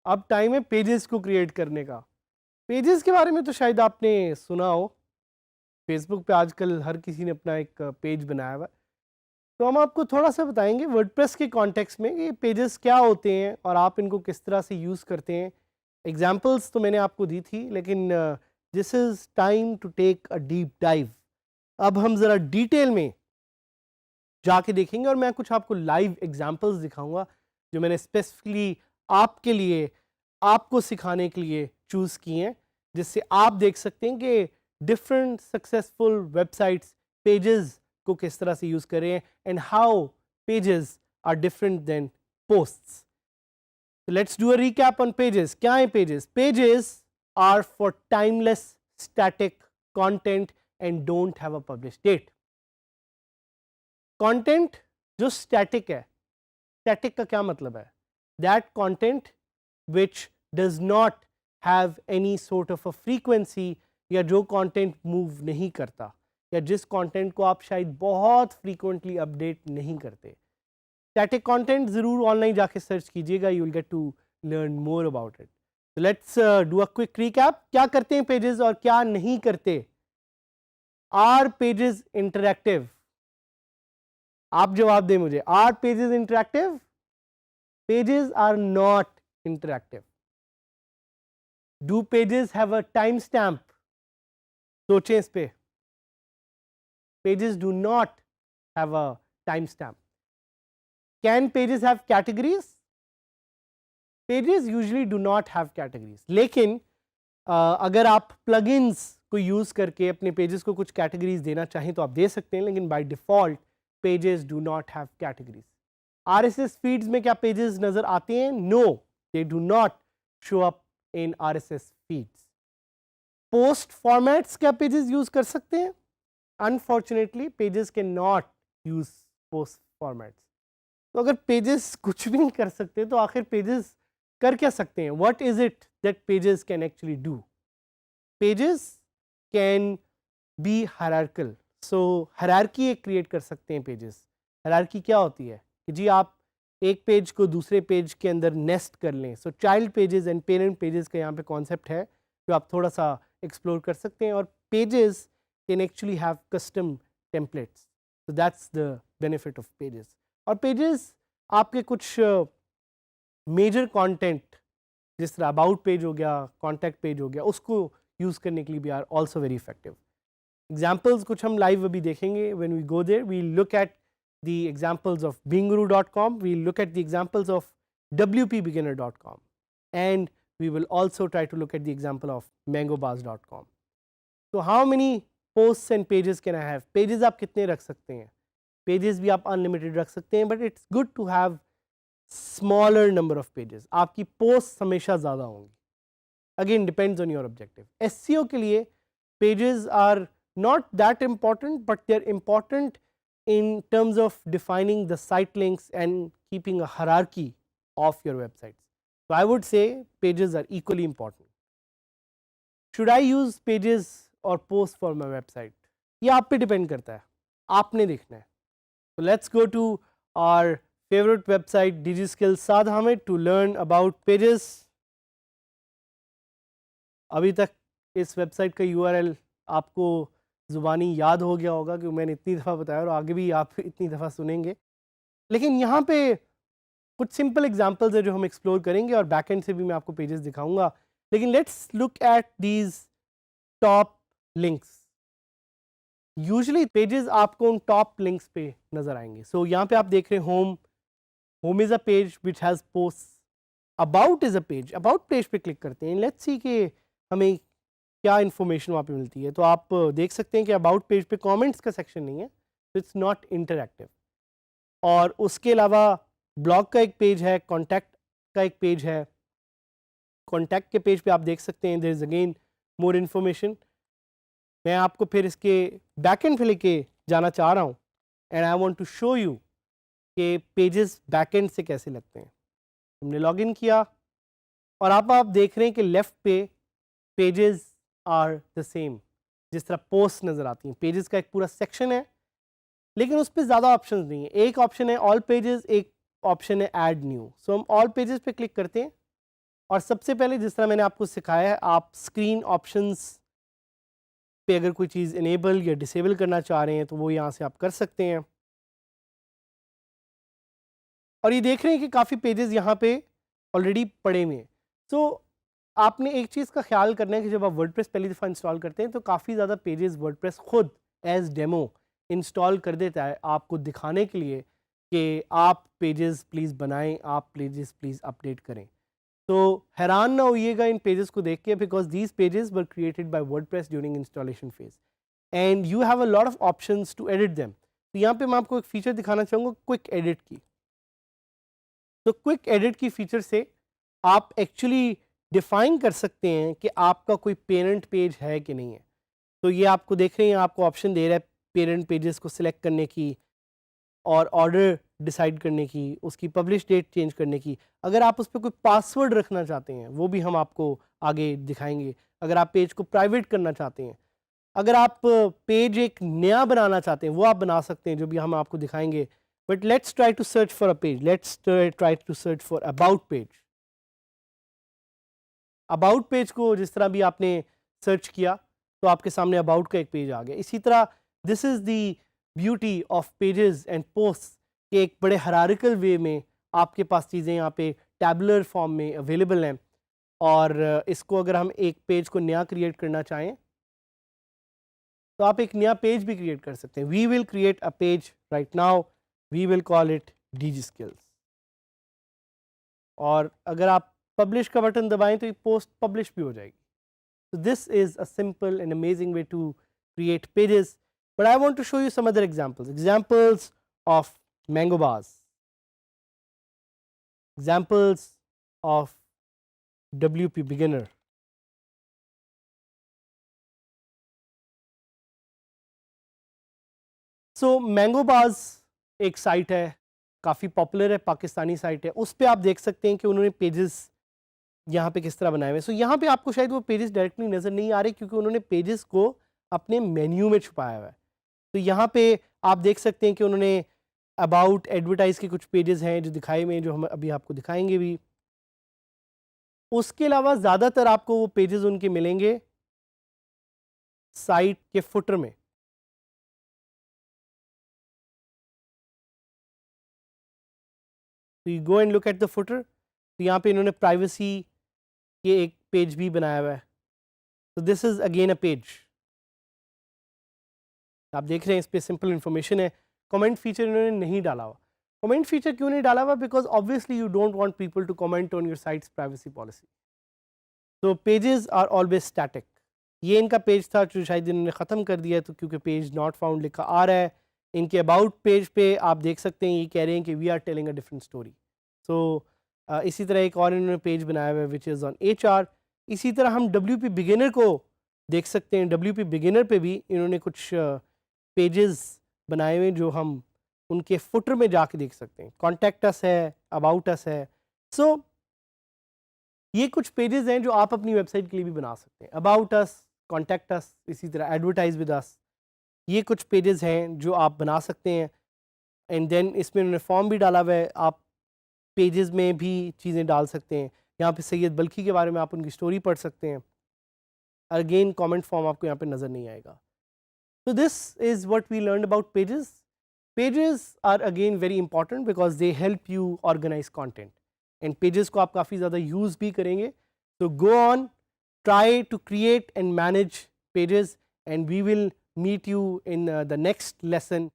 अब टाइम है पेजेस को क्रिएट करने का। पेजेस के बारे में तो शायद आपने सुना हो, फेसबुक पे आजकल हर किसी ने अपना एक पेज बनाया हुआ है। तो हम आपको थोड़ा सा बताएंगे वर्डप्रेस के कॉन्टेक्स्ट में कि पेजेस क्या होते हैं और आप इनको किस तरह से यूज़ करते हैं। एग्जांपल्स तो मैंने आपको दी थी, लेकिन this is time to take a deep dive. अब हम ज़रा डिटेल में जाके देखेंगे और मैं कुछ आपको लाइव एग्जांपल्स दिखाऊंगा जो मैंने स्पेसिफिकली आपके लिए, आपको सिखाने के लिए चूज़ किए हैं, जिससे आप देख सकते हैं कि डिफरेंट सक्सेसफुल वेबसाइट्स पेजेस को किस तरह से यूज़ करें and how pages are different than posts. Let's do a recap on pages. क्या है pages? Pages are for timeless static content and don't have a publish date. Content जो static है, static का क्या मतलब है? That content which does not have any sort of a frequency, या जो कंटेंट मूव नहीं करता, या जिस कंटेंट को आप शायद बहुत फ्रीक्वेंटली अपडेट नहीं करते। स्टैटिक कंटेंट ज़रूर ऑनलाइन जाके सर्च कीजिएगा, you will get to learn more about it. Let's do a quick recap. क्या करते हैं पेजेस और क्या नहीं करते? Are pages interactive? आप जवाब दें मुझे। Are pages interactive? Pages are not interactive. Do pages have a time stamp? सोचें इस पे। Pages do not have a time stamp. Can pages have categories? Pages usually do not have categories. लेकिन अगर आप plugins को use करके अपने pages को कुछ categories देना चाहें तो आप दे सकते हैं, लेकिन by default pages do not have categories. RSS feeds में क्या pages नज़र आते हैं? No. They do not show up in RSS feeds. Post formats क्या pages use कर सकते हैं? Unfortunately, pages cannot use post formats. तो अगर pages कुछ भी नहीं कर सकते तो आखिर pages कर क्या सकते हैं? What is it that pages can actually do? Pages can be hierarchical. So hierarchy एक create कर सकते हैं pages. Hierarchy क्या होती है? कि जी आप एक पेज को दूसरे पेज के अंदर नेस्ट कर लें। So child pages and parent pages का यहाँ पे कॉन्सेप्ट है जो आप थोड़ा सा एक्सप्लोर कर सकते हैं। और pages can actually have custom templates, so that's the benefit of pages. और पेजेस आपके कुछ मेजर कंटेंट जिस तरह अबाउट पेज हो गया, कॉन्टैक्ट पेज हो गया, उसको यूज़ करने के लिए भी are also very effective. Examples कुछ हम लाइव अभी देखेंगे। When we go there we look at the examples of beinguru.com, we'll look at the examples of wpbeginner.com, and we will also try to look at the example of mangobars.com. So how many posts and pages can I have? Pages आप कितने रख सकते हैं? Pages भी आप unlimited रख सकते हैं, but it's good to have smaller number of pages. आपकी posts हमेशा ज़्यादा होंगी। Again depends on your objective. SEO के लिए pages are not that important, but they're important in terms of defining the site links and keeping a hierarchy of your websites. So I would say pages are equally important. Should I use pages or posts for my website? ये आप पे depend करता है, आपने देखना है। So let's go to our favorite website DigiSkills Saad Hamid to learn about pages. अभी तक इस वेबसाइट का URL आपको ज़ुबानी याद हो गया होगा कि मैंने इतनी दफ़ा बताया और आगे भी आप इतनी दफ़ा सुनेंगे। लेकिन यहाँ पे कुछ सिंपल एग्जांपल्स है जो हम एक्सप्लोर करेंगे और बैकएंड से भी मैं आपको पेजेस दिखाऊंगा। लेकिन let's look at these top links. Usually pages आपको उन टॉप लिंक्स पे नज़र आएंगे। सो यहाँ पे आप देख रहे हैं home. Home is a page which has post. About is a page. About page पे क्लिक करते हैं, लेट्स सी कि हमें क्या इन्फॉर्मेशन वहाँ पे मिलती है। तो आप देख सकते हैं कि अबाउट पेज पे कमेंट्स का सेक्शन नहीं है, तो इट्स नॉट इंटरैक्टिव। और उसके अलावा ब्लॉग का एक पेज है, कॉन्टैक्ट का एक पेज है। कॉन्टैक्ट के पेज पे आप देख सकते हैं there is again more information. मैं आपको फिर इसके बैकएंड पे लेके जाना चाह रहा हूँ and I want to show you कि पेजेस बैकएंड से कैसे लगते हैं। हमने लॉगिन किया और आप देख रहे हैं कि लेफ़्ट पे पेजेस आर द सेम, जिस तरह पोस्ट नज़र आती हैं। पेजेस का एक पूरा सेक्शन है लेकिन उस पर ज़्यादा ऑप्शन नहीं है। एक ऑप्शन है ऑल पेजेस, एक ऑप्शन है ऐड न्यू। सो हम ऑल पेजेस पे क्लिक करते हैं और सबसे पहले जिस तरह मैंने आपको सिखाया है, आप स्क्रीन ऑप्शंस पे अगर कोई चीज़ इनेबल या डिसेबल करना चाह रहे हैं तो वो यहाँ से आप कर सकते हैं। और ये देख रहे हैं कि काफ़ी पेजेस यहाँ पे ऑलरेडी पड़े हुए हैं। सो आपने एक चीज़ का ख्याल करना है कि जब आप वर्डप्रेस पहली दफ़ा इंस्टॉल करते हैं तो काफ़ी ज़्यादा पेजेस वर्डप्रेस खुद एज डेमो इंस्टॉल कर देता है आपको दिखाने के लिए कि आप पेजेस प्लीज़ बनाएं, आप पेजेस प्लीज़ अपडेट करें। तो हैरान ना होइएगा इन पेजेस को देख के, because these pages were created by WordPress during installation phase and you have a lot of options to edit them. तो यहाँ पे मैं आपको एक फीचर दिखाना चाहूँगा क्विक एडिट की। तो क्विक एडिट की फीचर से आप एक्चुअली डिफाइन कर सकते हैं कि आपका कोई पेरेंट पेज है कि नहीं है। तो ये आपको देख रहे हैं, आपको ऑप्शन दे रहा है पेरेंट पेजेस को सिलेक्ट करने की और ऑर्डर डिसाइड करने की, उसकी पब्लिश डेट चेंज करने की। अगर आप उस पर कोई पासवर्ड रखना चाहते हैं वो भी हम आपको आगे दिखाएंगे। अगर आप पेज को प्राइवेट करना चाहते हैं, अगर आप पेज एक नया बनाना चाहते हैं वो आप बना सकते हैं, जो भी हम आपको दिखाएंगे। But let's try to search for a page, let's try to search for about page. About page को जिस तरह भी आपने सर्च किया तो आपके सामने अबाउट का एक पेज आ गया। इसी तरह this is the beauty of pages and post के एक बड़े हायरार्किकल वे में आपके पास चीज़ें यहाँ पे टैबुलर फॉर्म में अवेलेबल हैं। और इसको अगर हम एक पेज को नया क्रिएट करना चाहें तो आप एक नया पेज भी क्रिएट कर सकते हैं। We will create a page right now, we will call it DigiSkills. और अगर आप पब्लिश का बटन दबाएं तो ये पोस्ट पब्लिश भी हो जाएगी। So this is a simple and amazing way to create pages. But I want to show you some other examples. Examples of mango bars. Examples of WP beginner. So mango bars एक site है, काफ़ी popular है, Pakistani site है। उस पर आप देख सकते हैं कि उन्होंने पेजेस यहाँ पे किस तरह बनाए हुए। सो यहाँ पे आपको शायद वो पेजेस डायरेक्टली नज़र नहीं आ रहे क्योंकि उन्होंने पेजेस को अपने मेन्यू में छुपाया हुआ है। तो यहाँ पे आप देख सकते हैं कि उन्होंने अबाउट एडवर्टाइज के कुछ पेजेस हैं जो दिखाए हुए हैं, जो हम अभी आपको दिखाएंगे भी। उसके अलावा ज़्यादातर आपको वो पेजेस उनके मिलेंगे साइट के फुटर में। तो you go and look at the footer. तो यहाँ पे इन्होंने प्राइवेसी के एक पेज भी बनाया हुआ है। तो this is again a page, आप देख रहे हैं इस पर सिंपल इन्फॉर्मेशन है। कमेंट फीचर इन्होंने नहीं डाला हुआ। कमेंट फीचर क्यों नहीं डाला हुआ? Because obviously you don't want people to comment on your sites privacy policy. तो पेजेस आर ऑलवेज स्टैटिक। ये इनका पेज था जो शायद इन्होंने ख़त्म कर दिया, तो क्योंकि पेज नॉट फाउंड लिखा आ रहा है। इनके अबाउट पेज पे आप देख सकते हैं ये कह रहे हैं कि we are telling a different story. So इसी तरह एक और इन्होंने पेज बनाया हुआ है विच इज़ ऑन HR। इसी तरह हम WP बिगिनर को देख सकते हैं। WP बिगिनर पे भी इन्होंने कुछ पेजेस बनाए हुए जो हम उनके फुटर में जाके देख सकते हैं। कॉन्टैक्ट अस है, अबाउट अस है। सो ये कुछ पेजेस हैं जो आप अपनी वेबसाइट के लिए भी बना सकते हैं। अबाउट अस, कॉन्टैक्ट अस, इसी तरह एडवर्टाइज विद अस, ये कुछ पेजेस हैं जो आप बना सकते हैं। एंड देन इसमें उन्होंने फॉर्म भी डाला हुआ है, आप पेजेस में भी चीज़ें डाल सकते हैं। यहाँ पे सैयद बल्खी के बारे में आप उनकी स्टोरी पढ़ सकते हैं। अगेन कमेंट फॉर्म आपको यहाँ पे नज़र नहीं आएगा। So this is what we learned about pages. Pages are again very important because they help you organize content. And pages को आप काफ़ी ज़्यादा use भी करेंगे। So go on, try to create and manage pages, and we will meet you in the next lesson.